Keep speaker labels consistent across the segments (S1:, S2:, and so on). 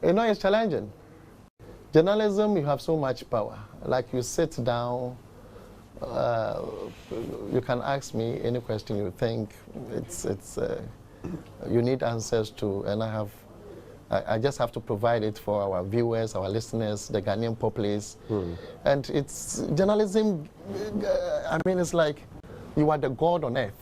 S1: You know, it's challenging. Journalism, you have so much power. Like you sit down, you can ask me any question you think you need answers to, and I just have to provide it for our viewers, our listeners, the Ghanaian populace. And it's journalism, I mean, it's like you are the God on earth.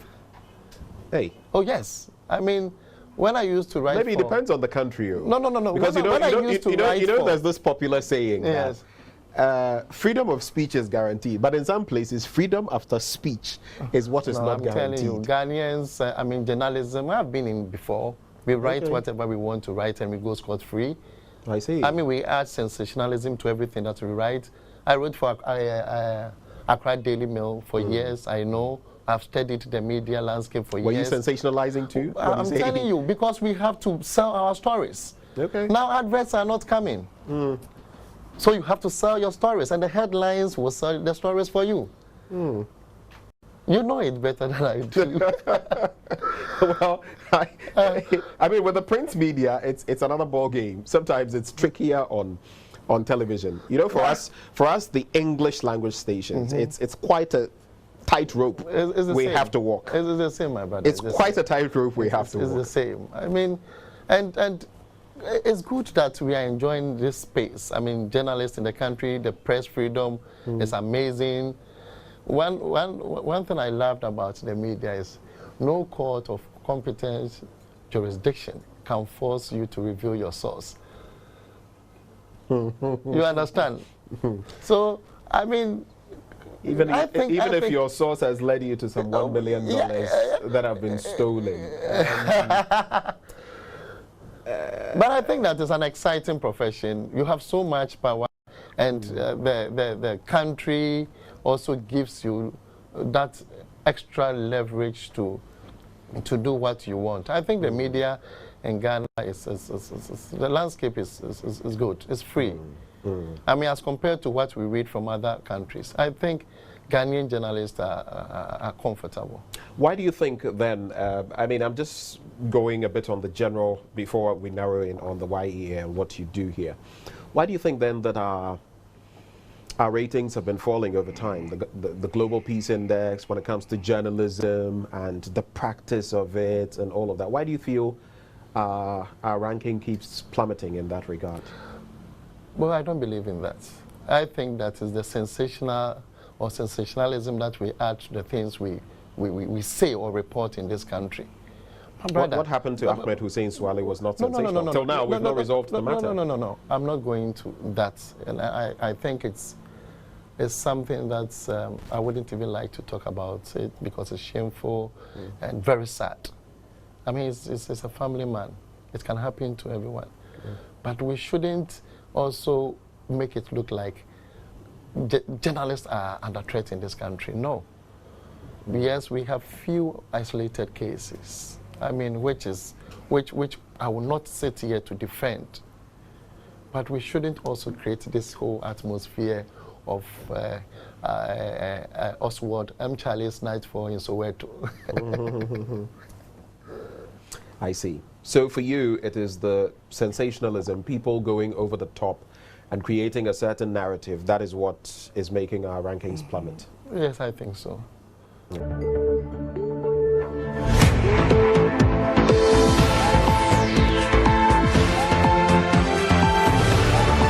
S2: Hey.
S1: Oh, yes. I mean, when I used to write
S2: Maybe it depends on the country.
S1: No.
S2: Because there's this popular saying
S1: yes.
S2: that freedom of speech is guaranteed, but in some places, freedom after speech is what is not guaranteed.
S1: I'm telling you, Ghanaians, I mean, journalism, I've been in before. We write whatever we want to write and we go scot-free.
S2: I see.
S1: I mean, we add sensationalism to everything that we write. I wrote for Accra Daily Mail for years. I know. I've studied the media landscape for years.
S2: Were you sensationalizing too?
S1: I'm telling you, because we have to sell our stories.
S2: Okay.
S1: Now adverts are not coming. So you have to sell your stories, and the headlines will sell the stories for you. You know it better than I do.
S2: Well, I mean, with the print media, it's another ball game. Sometimes it's trickier on television. You know, for us, the English language stations, it's quite a tightrope we have to walk.
S1: It's the same, my brother.
S2: It's quite a tightrope we have to walk.
S1: It's the same. I mean, and it's good that we are enjoying this space. I mean, journalists in the country, the press freedom is amazing. One thing I loved about the media is no court of competent jurisdiction can force you to reveal your source. You understand? So, I mean,
S2: even if your source has led you to some $1 million that have been stolen.
S1: But I think that is an exciting profession. You have so much power, and the country also gives you that extra leverage to do what you want. I think the media in Ghana the landscape is good. It's free. I mean, as compared to what we read from other countries, I think Ghanaian journalists are comfortable.
S2: Why do you think then, I mean, I'm just going a bit on the general before we narrow in on the YEA and what you do here. Why do you think then that our ratings have been falling over time? The Global Peace Index, when it comes to journalism and the practice of it and all of that. Why do you feel our ranking keeps plummeting in that regard?
S1: Well, I don't believe in that. I think that is the sensationalism that we add to the things we say or report in this country.
S2: What happened to Ahmed Hussein Swale was not sensational. Till now, we've not resolved the matter.
S1: No. I'm not going to that. And I think it's something that I wouldn't even like to talk about it because it's shameful and very sad. I mean, it's a family man. It can happen to everyone. But we shouldn't also make it look like journalists are under threat in this country. No. Yes, we have few isolated cases. I mean, which I will not sit here to defend. But we shouldn't also create this whole atmosphere of Oswald M. Charlie's Nightfall in Soweto.
S2: I see. So for you, it is the sensationalism, people going over the top and creating a certain narrative. That is what is making our rankings plummet.
S1: Yes, I think so.
S2: Yeah.